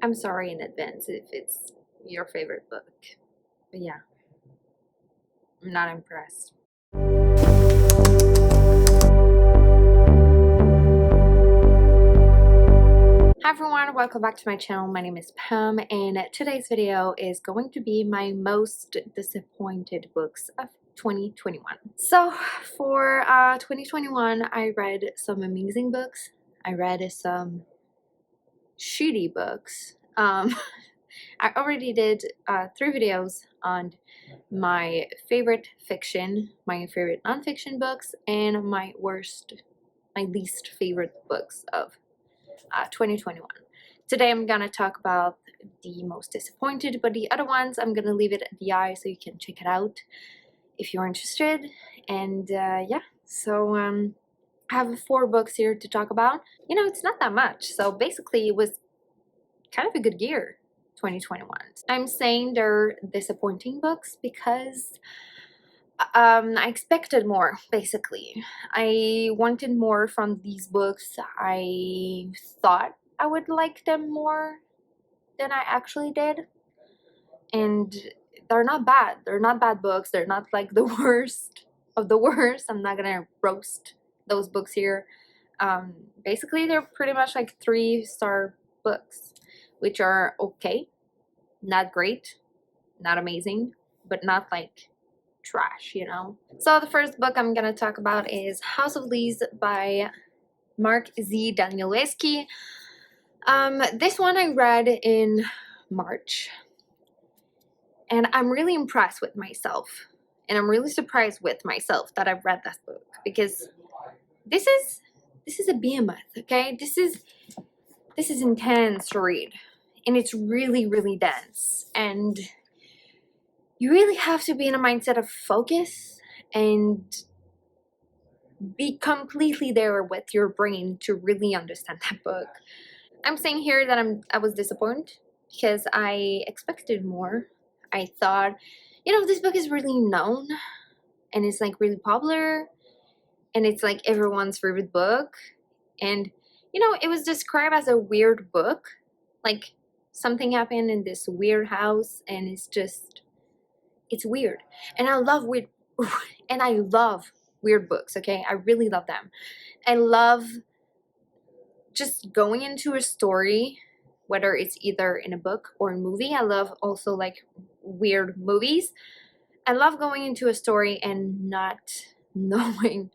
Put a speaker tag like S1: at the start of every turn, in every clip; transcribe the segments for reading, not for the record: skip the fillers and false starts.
S1: I'm sorry in advance if it's your favorite book. But yeah, I'm not impressed. Hi everyone, welcome back to my channel. My name is Pam, and today's video is going to be my most disappointed books of 2021. So for 2021, I read some amazing books. I read some shitty books. I already did 3 videos on my favorite fiction, my favorite nonfiction books, and my least favorite books of 2021. Today I'm gonna talk about the most disappointed, but the other ones I'm gonna leave it at the eye so you can check it out if you're interested. And yeah, so I have 4 books here to talk about. You know, it's not that much, so basically it was kind of a good year, 2021. I'm saying they're disappointing books because I expected more, basically. I wanted more from these books. I thought I would like them more than I actually did. And they're not bad. They're not bad books. They're not like the worst of the worst. I'm not gonna roast those books here. Basically, they're pretty much like 3-star books, which are okay. Not great, not amazing, but not like trash, you know. So the first book I'm gonna talk about is House of Lease by Mark Z. Danielewski. This one I read in March, and I'm really impressed with myself, and I'm really surprised with myself that I've read this book, because this is a behemoth, okay? This is intense to read, and it's really, really dense, and you really have to be in a mindset of focus and be completely there with your brain to really understand that book. I'm saying here that I was disappointed because I expected more. I thought, you know, this book is really known and it's like really popular and it's like everyone's favorite book, and you know, it was described as a weird book, like something happened in this weird house and it's weird, and I love weird and I love weird books, okay? I really love them. I love just going into a story, whether it's either in a book or a movie. I love also like weird movies. I love going into a story and not knowing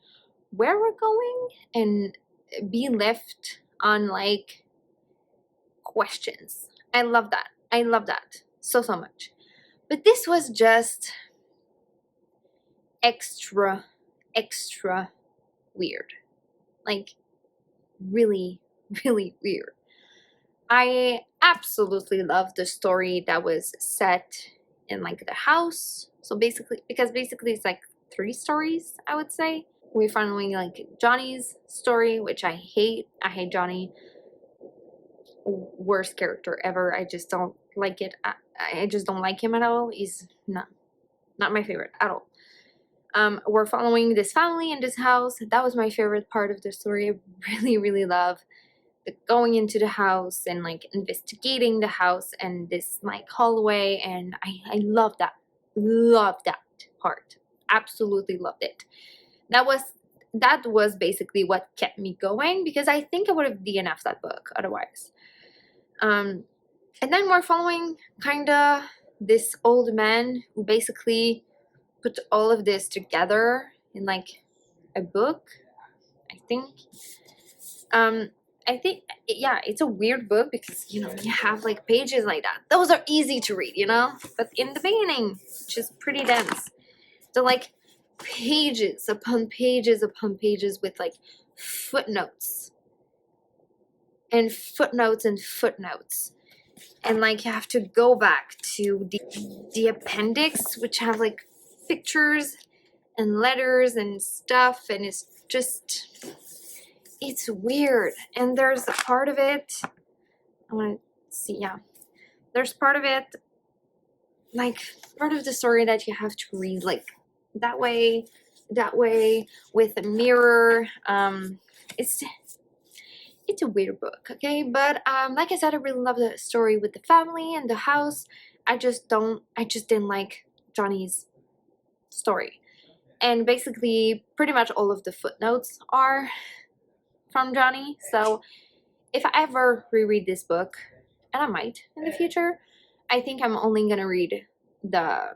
S1: where we're going and be left on like questions. I love that. I love that so much. But this was just extra weird. Like really weird. I absolutely love the story that was set in like the house. So basically it's like 3 stories, I would say. We're following like Johnny's story, which I hate. I hate Johnny. Worst character ever. I just don't like it. I just don't like him at all. He's not my favorite at all. We're following this family in this house. That was my favorite part of the story. I really love going into the house and like investigating the house and this like hallway, and I love that part. Absolutely loved it. That was basically what kept me going, because I think I would have DNF'd that book otherwise. And then we're following kinda this old man who basically put all of this together in like a book, I think. I think, yeah, it's a weird book because, you know, you have like pages like that. Those are easy to read, you know, but in the beginning, which is pretty dense, they're like pages upon pages upon pages with like footnotes and footnotes and footnotes. And like you have to go back to the appendix, which have like pictures and letters and stuff, and it's weird. And there's a part of it, I want to see, yeah, there's part of it, like part of the story that you have to read like that way with a mirror. it's a weird book, okay? But like I said, I really love the story with the family and the house. I just didn't like Johnny's story. And basically, pretty much all of the footnotes are from Johnny. So if I ever reread this book, and I might in the future, I think I'm only gonna read the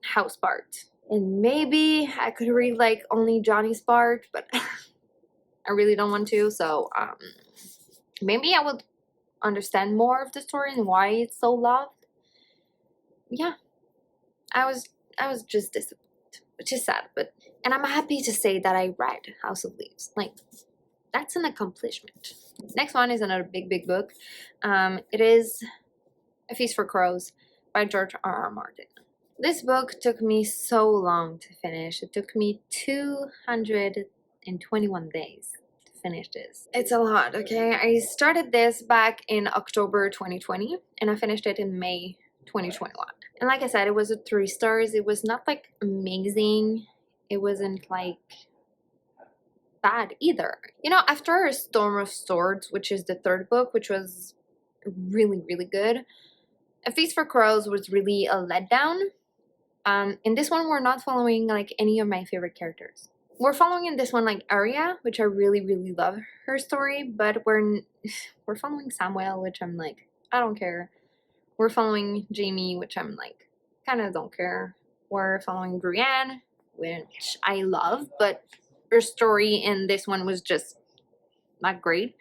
S1: house part. And maybe I could read like only Johnny's part, but I really don't want to. So maybe I would understand more of the story and why it's so loved. Yeah, I was just disappointed, which is sad, and I'm happy to say that I read House of Leaves. Like, that's an accomplishment. Next one is another big book. It is A Feast for Crows by George R.R. Martin. This book took me so long to finish. It took me 221 days to finish this. It's a lot, okay? I started this back in October 2020 and I finished it in May 2021. And like I said, it was a 3 stars. It was not like amazing. It wasn't like bad either. You know, after A Storm of Swords, which is the 3rd book, which was really good, A Feast for Crows was really a letdown. In this one, we're not following like any of my favorite characters. We're following in this one like Arya, which I really love her story, but we're following Samuel, which I'm like, I don't care. We're following Jamie, which I'm like, kind of don't care. We're following Brienne, which I love, but her story in this one was just not great.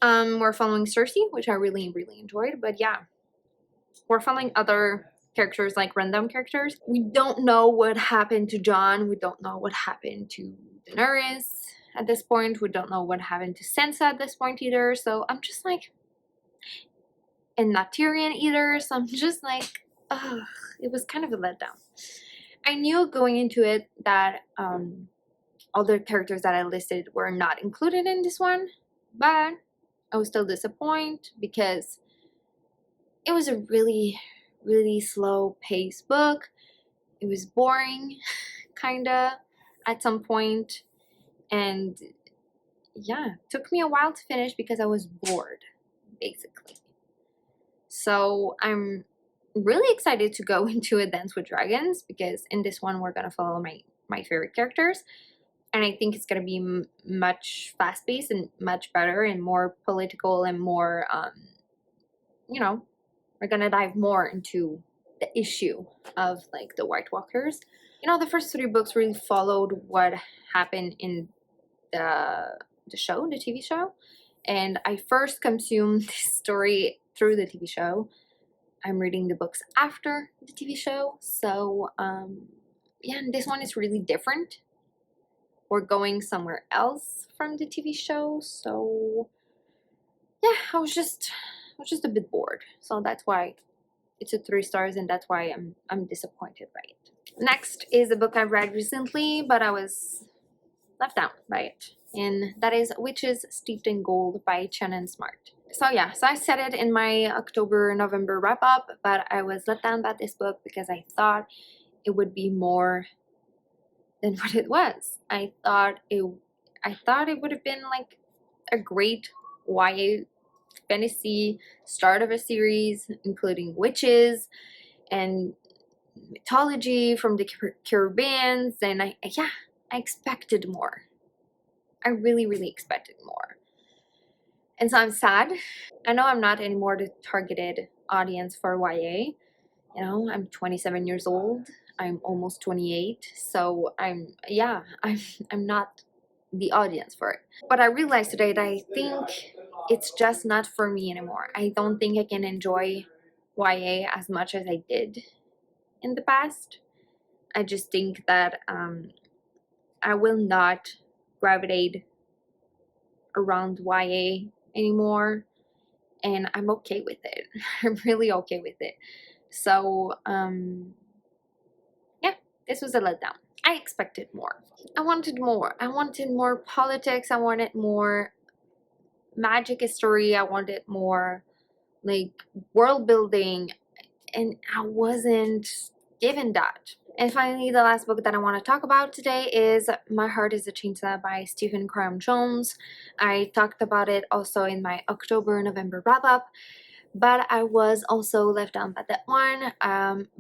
S1: We're following Cersei, which I really enjoyed, but yeah. We're following other characters, like random characters. We don't know what happened to Jon. We don't know what happened to Daenerys at this point. We don't know what happened to Sansa at this point either. So I'm just like, and not Tyrion either. So I'm just like, ugh, it was kind of a letdown. I knew going into it that all the characters that I listed were not included in this one, but I was still disappointed because it was a really slow paced book. It was boring, kinda, at some point, and yeah, it took me a while to finish because I was bored, basically. So I'm really excited to go into A Dance with Dragons because in this one we're gonna follow my favorite characters, and I think it's gonna be much fast-paced and much better and more political and more, you know, we're gonna dive more into the issue of like the White Walkers. You know, the first 3 books really followed what happened in the show, the TV show, and I first consumed this story through the TV show. I'm reading the books after the TV show, so yeah, and this one is really different. We're going somewhere else from the TV show, so yeah, I was just a bit bored. So that's why it's a 3 stars, and that's why I'm disappointed by it. Next is a book I read recently, but I was left out by it, and that is Witches Steeped in Gold by Shannon Smart. So yeah, so I said it in my October-November wrap-up, but I was let down by this book because I thought it would be more than what it was. I thought it would have been like a great YA fantasy start of a series, including witches and mythology from the Caribbeans, and I expected more. I really expected more. And so I'm sad. I know I'm not anymore the targeted audience for YA. You know, I'm 27 years old. I'm almost 28. So I'm not the audience for it. But I realized today that I think it's just not for me anymore. I don't think I can enjoy YA as much as I did in the past. I just think that I will not gravitate around YA anymore, and I'm okay with it. I'm really okay with it. So yeah, this was a letdown. I expected more. I wanted more. I wanted more politics. I wanted more magic history. I wanted more like world building, and I wasn't given that. And finally, the last book that I want to talk about today is My Heart is a Chainsaw by Stephen Graham Jones. I talked about it also in my October-November wrap-up, but I was also left out by that one.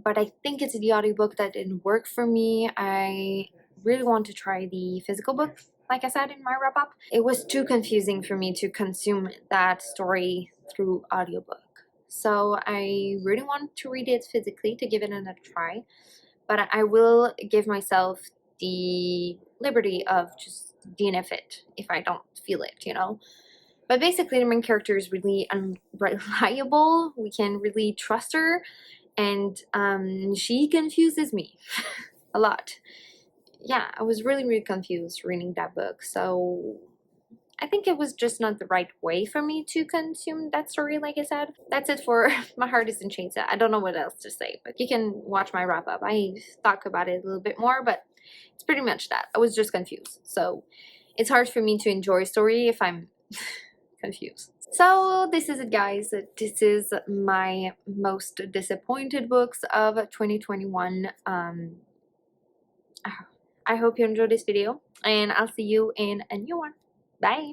S1: But I think it's the audiobook that didn't work for me. I really want to try the physical book, like I said in my wrap-up. It was too confusing for me to consume that story through audiobook. So I really want to read it physically to give it another try. But I will give myself the liberty of just DNF it if I don't feel it, you know? But basically, the main character is really unreliable. We can really trust her, and she confuses me a lot. Yeah, I was really confused reading that book, so I think it was just not the right way for me to consume that story, like I said. That's it for My Heart is in Chainsaw. I don't know what else to say, but you can watch my wrap up. I talk about it a little bit more, but it's pretty much that. I was just confused. So it's hard for me to enjoy a story if I'm confused. So this is it, guys. This is my most disappointed books of 2021. I hope you enjoyed this video, and I'll see you in a new one. Bye!